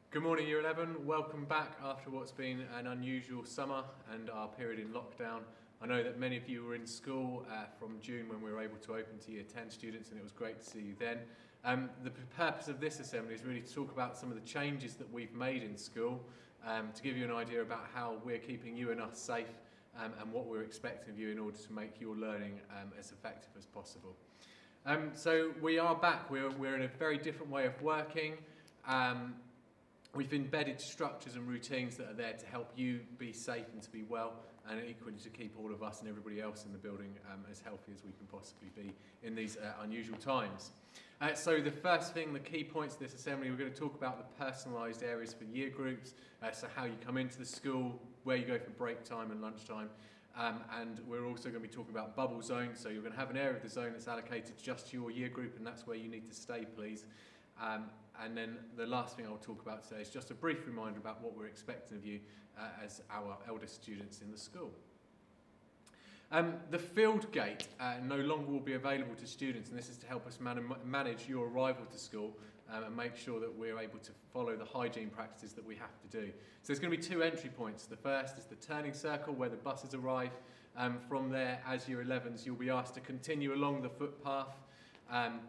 Good morning, Year 11. Welcome back after what's been an unusual summer and our period in lockdown. I know that many of you were in school from June when we were able to open to Year 10 students, and it was great to see you then. The purpose of this assembly is really to talk about some of the changes that we've made in school, to give you an idea about how we're keeping you and us safe and what we're expecting of you in order to make your learning as effective as possible. So we are back. We're in a very different way of working. We've embedded structures and routines that are there to help you be safe and to be well, and equally to keep all of us and everybody else in the building as healthy as we can possibly be in these unusual times. So the first thing, the key points of this assembly, we're going to talk about the personalised areas for year groups, so how you come into the school, where you go for break time and lunchtime, and we're also going to be talking about bubble zones, so you're going to have an area of the zone that's allocated just to your year group, and that's where you need to stay, please. And then the last thing I'll talk about today is just a brief reminder about what we're expecting of you as our eldest students in the school. The field gate no longer will be available to students, and this is to help us manage your arrival to school and make sure that we're able to follow the hygiene practices that we have to do. So there's going to be two entry points. The first is the turning circle where the buses arrive. From there, as Year 11s, you'll be asked to continue along the footpath,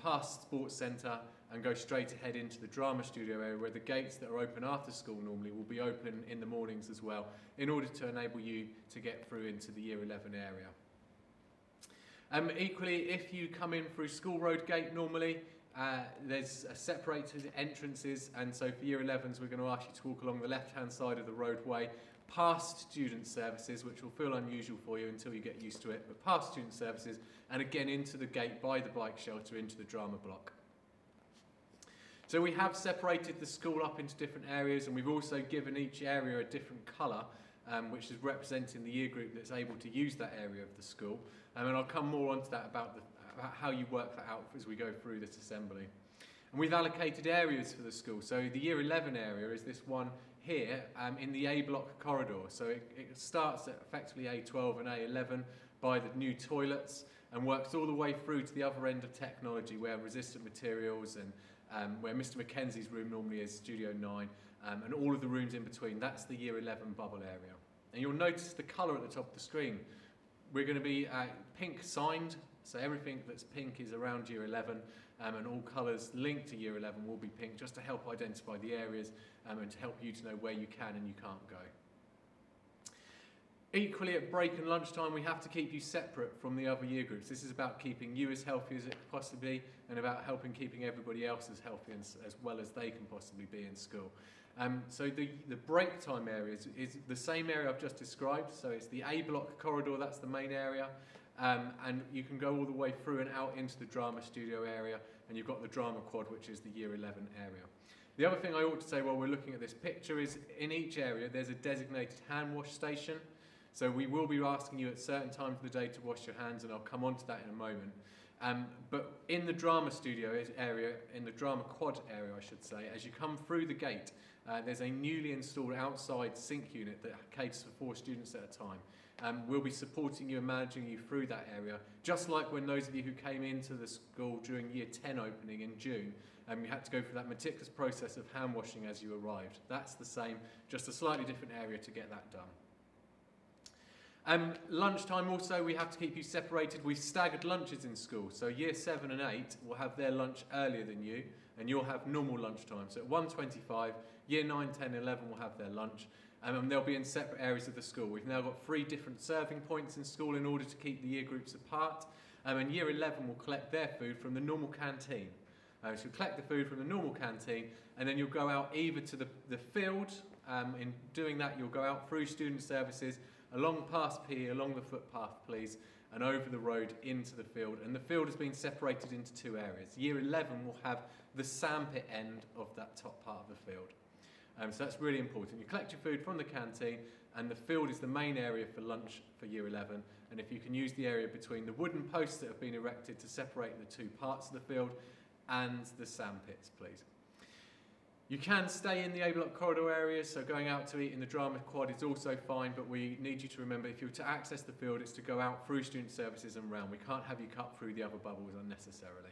past Sports Centre, and go straight ahead into the drama studio area where the gates that are open after school normally will be open in the mornings as well, in order to enable you to get through into the Year 11 area. Equally, if you come in through School Road Gate normally, there's separated entrances, and so for Year 11s we're going to ask you to walk along the left hand side of the roadway past student services, which will feel unusual for you until you get used to it, but past student services and again into the gate by the bike shelter into the drama block. So we have separated the school up into different areas, and we've also given each area a different colour, which is representing the year group that's able to use that area of the school. And I'll come more onto that about how you work that out as we go through this assembly. And we've allocated areas for the school. So the Year 11 area is this one here in the A block corridor. So it starts at effectively A12 and A11 by the new toilets and works all the way through to the other end of technology where resistant materials and where Mr. Mackenzie's room normally is, Studio 9, and all of the rooms in between. That's the Year 11 bubble area. And you'll notice the colour at the top of the screen. We're going to be pink signed, so everything that's pink is around Year 11, and all colours linked to Year 11 will be pink, just to help identify the areas and to help you to know where you can and you can't go. Equally, at break and lunchtime, we have to keep you separate from the other year groups. This is about keeping you as healthy as it can possibly be, and about keeping everybody else as healthy as well as they can possibly be in school. So the break time area is the same area I've just described. So it's the A block corridor, that's the main area. And you can go all the way through and out into the drama studio area, and you've got the drama quad, which is the Year 11 area. The other thing I ought to say while we're looking at this picture is in each area there's a designated hand wash station. So we will be asking you at certain times of the day to wash your hands, and I'll come on to that in a moment. But in the drama studio area, in the drama quad area I should say, as you come through the gate, there's a newly installed outside sink unit that caters for 4 students at a time. We'll be supporting you and managing you through that area, just like when those of you who came into the school during Year 10 opening in June, you had to go through that meticulous process of hand washing as you arrived. That's the same, just a slightly different area to get that done. Lunchtime also, we have to keep you separated. We've staggered lunches in school, so Year 7 and 8 will have their lunch earlier than you, and you'll have normal lunchtime. So at 1:25, Year 9, 10, 11 will have their lunch, and they'll be in separate areas of the school. We've now got 3 different serving points in school in order to keep the year groups apart, and Year 11 will collect their food from the normal canteen. So you'll collect the food from the normal canteen, and then you'll go out either to the field. In doing that, you'll go out through student services, along past PE, along the footpath please, and over the road into the field. And the field has been separated into 2 areas. Year 11 will have the sandpit end of that top part of the field. So that's really important. You collect your food from the canteen, and the field is the main area for lunch for Year 11. And if you can use the area between the wooden posts that have been erected to separate the 2 parts of the field and the sandpits, please. You can stay in the A block corridor areas, so going out to eat in the drama quad is also fine, but we need you to remember if you're to access the field, it's to go out through student services and round. We can't have you cut through the other bubbles unnecessarily.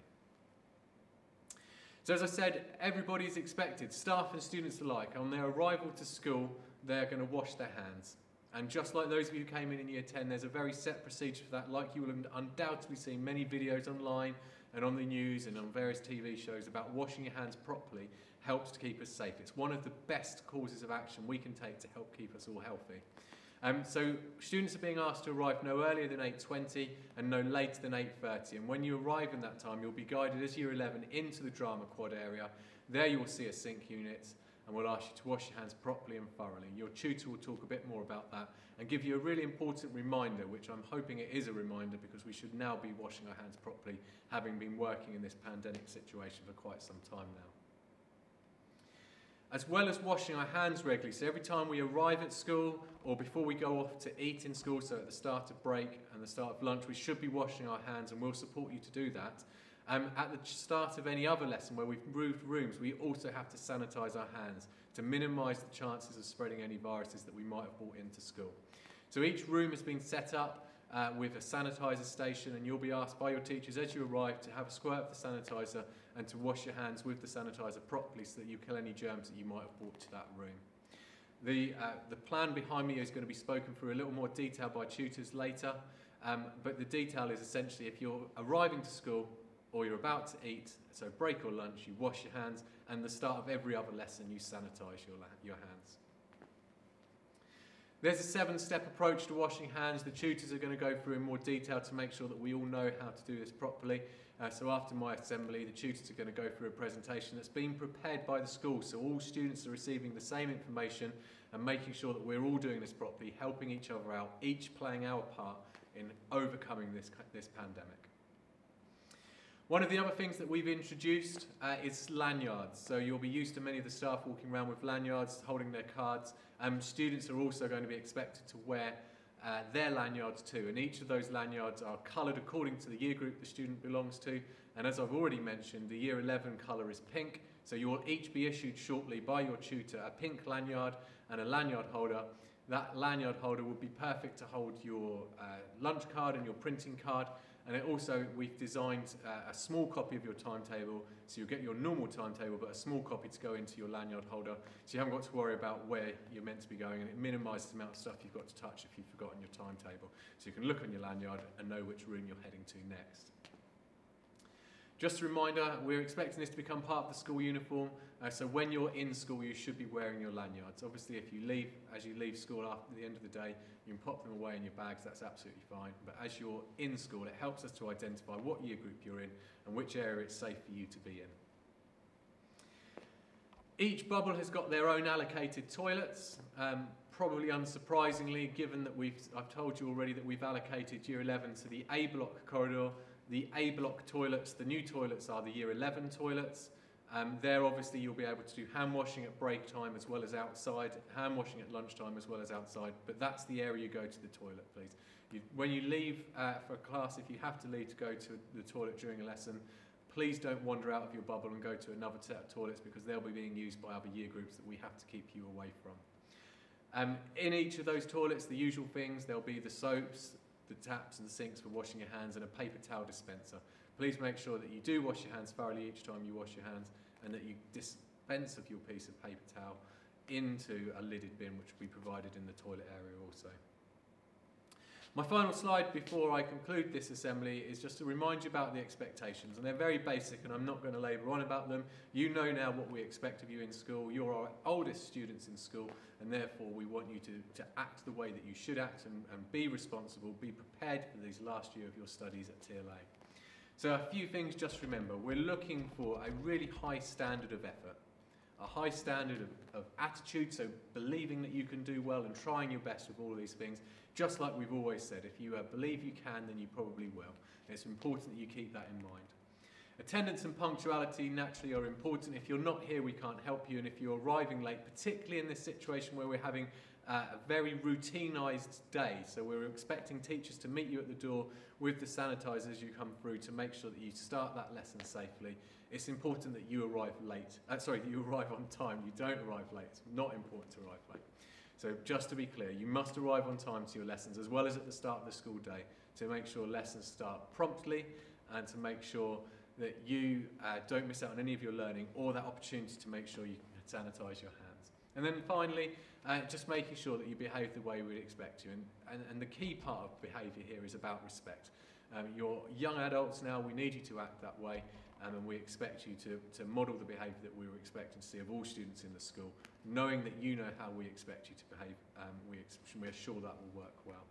So as I said, everybody is expected, staff and students alike, on their arrival to school, they're going to wash their hands. And just like those of you who came in Year 10, there's a very set procedure for that, like you will have undoubtedly seen many videos online and on the news and on various TV shows about washing your hands properly helps to keep us safe. It's one of the best courses of action we can take to help keep us all healthy. So students are being asked to arrive no earlier than 8:20 and no later than 8:30. And when you arrive in that time, you'll be guided as Year 11 into the drama quad area. There you will see a sink unit, and we'll ask you to wash your hands properly and thoroughly. Your tutor will talk a bit more about that and give you a really important reminder, which I'm hoping it is a reminder because we should now be washing our hands properly, having been working in this pandemic situation for quite some time now. As well as washing our hands regularly, so every time we arrive at school or before we go off to eat in school, so at the start of break and the start of lunch, we should be washing our hands, and we'll support you to do that. At the start of any other lesson where we've moved rooms, we also have to sanitise our hands to minimise the chances of spreading any viruses that we might have brought into school. So each room has been set up with a sanitiser station, and you'll be asked by your teachers as you arrive to have a squirt of the sanitiser and to wash your hands with the sanitiser properly so that you kill any germs that you might have brought to that room. The plan behind me is going to be spoken through a little more detail by tutors later, but the detail is essentially if you're arriving to school or you're about to eat, so break or lunch, you wash your hands, and the start of every other lesson you sanitise your hands. There's a 7-step approach to washing hands. The tutors are going to go through in more detail to make sure that we all know how to do this properly. So after my assembly, the tutors are going to go through a presentation that's been prepared by the school, so all students are receiving the same information and making sure that we're all doing this properly, helping each other out, each playing our part in overcoming this pandemic. One of the other things that we've introduced is lanyards. So you'll be used to many of the staff walking around with lanyards, holding their cards. Students are also going to be expected to wear their lanyards too. And each of those lanyards are coloured according to the year group the student belongs to. And as I've already mentioned, the Year 11 colour is pink. So you will each be issued shortly by your tutor a pink lanyard and a lanyard holder. That lanyard holder will be perfect to hold your lunch card and your printing card. And we've designed a small copy of your timetable, so you'll get your normal timetable, but a small copy to go into your lanyard holder, so you haven't got to worry about where you're meant to be going, and it minimises the amount of stuff you've got to touch if you've forgotten your timetable. So you can look on your lanyard and know which room you're heading to next. Just a reminder, we're expecting this to become part of the school uniform, so when you're in school you should be wearing your lanyards. Obviously as you leave school after the end of the day, you can pop them away in your bags, that's absolutely fine. But as you're in school, it helps us to identify what year group you're in and which area it's safe for you to be in. Each bubble has got their own allocated toilets. Probably unsurprisingly, given that I've told you already that we've allocated Year 11 to the A block corridor. The A block toilets, the new toilets, are the Year 11 toilets. There obviously you'll be able to do hand washing at break time as well as outside, hand washing at lunchtime as well as outside, but that's the area you go to the toilet, please. When you leave for a class, if you have to leave to go to the toilet during a lesson, please don't wander out of your bubble and go to another set of toilets because they'll be being used by other year groups that we have to keep you away from. In each of those toilets, the usual things, there'll be the soaps, the taps and sinks for washing your hands, and a paper towel dispenser. Please make sure that you do wash your hands thoroughly each time you wash your hands, and that you dispense of your piece of paper towel into a lidded bin which will be provided in the toilet area also. My final slide before I conclude this assembly is just to remind you about the expectations, and they're very basic and I'm not going to labour on about them. You know now what we expect of you in school. You're our oldest students in school, and therefore we want you to act the way that you should act and be responsible, be prepared for this last year of your studies at TLA. So a few things just remember. We're looking for a really high standard of effort, a high standard of attitude, so believing that you can do well and trying your best with all of these things. Just like we've always said, if you believe you can, then you probably will. It's important that you keep that in mind. Attendance and punctuality naturally are important. If you're not here, we can't help you, and if you're arriving late, particularly in this situation where we're having a very routinised day, so we're expecting teachers to meet you at the door with the sanitizer as you come through to make sure that you start that lesson safely. It's important that you arrive late. That you arrive on time. You don't arrive late. It's not important to arrive late. So just to be clear, you must arrive on time to your lessons as well as at the start of the school day to make sure lessons start promptly and to make sure that you don't miss out on any of your learning or that opportunity to make sure you can sanitise your hands. And then finally, just making sure that you behave the way we'd expect you. And the key part of behaviour here is about respect. You're young adults now, we need you to act that way, and we expect you to model the behaviour that we were expecting to see of all students in the school, knowing that you know how we expect you to behave. We're sure that will work well.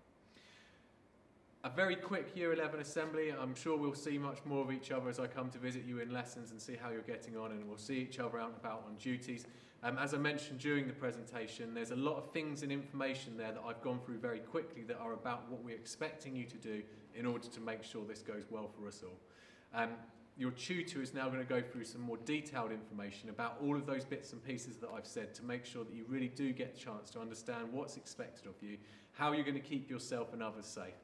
A very quick Year 11 assembly. I'm sure we'll see much more of each other as I come to visit you in lessons and see how you're getting on, and we'll see each other out and about on duties. As I mentioned during the presentation, there's a lot of things and information there that I've gone through very quickly that are about what we're expecting you to do in order to make sure this goes well for us all. Your tutor is now going to go through some more detailed information about all of those bits and pieces that I've said to make sure that you really do get a chance to understand what's expected of you, how you're going to keep yourself and others safe.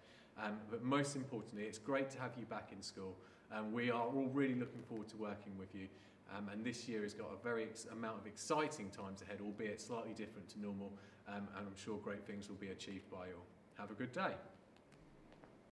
But most importantly, it's great to have you back in school. We are all really looking forward to working with you. And this year has got a very amount of exciting times ahead, albeit slightly different to normal. And I'm sure great things will be achieved by you all. Have a good day.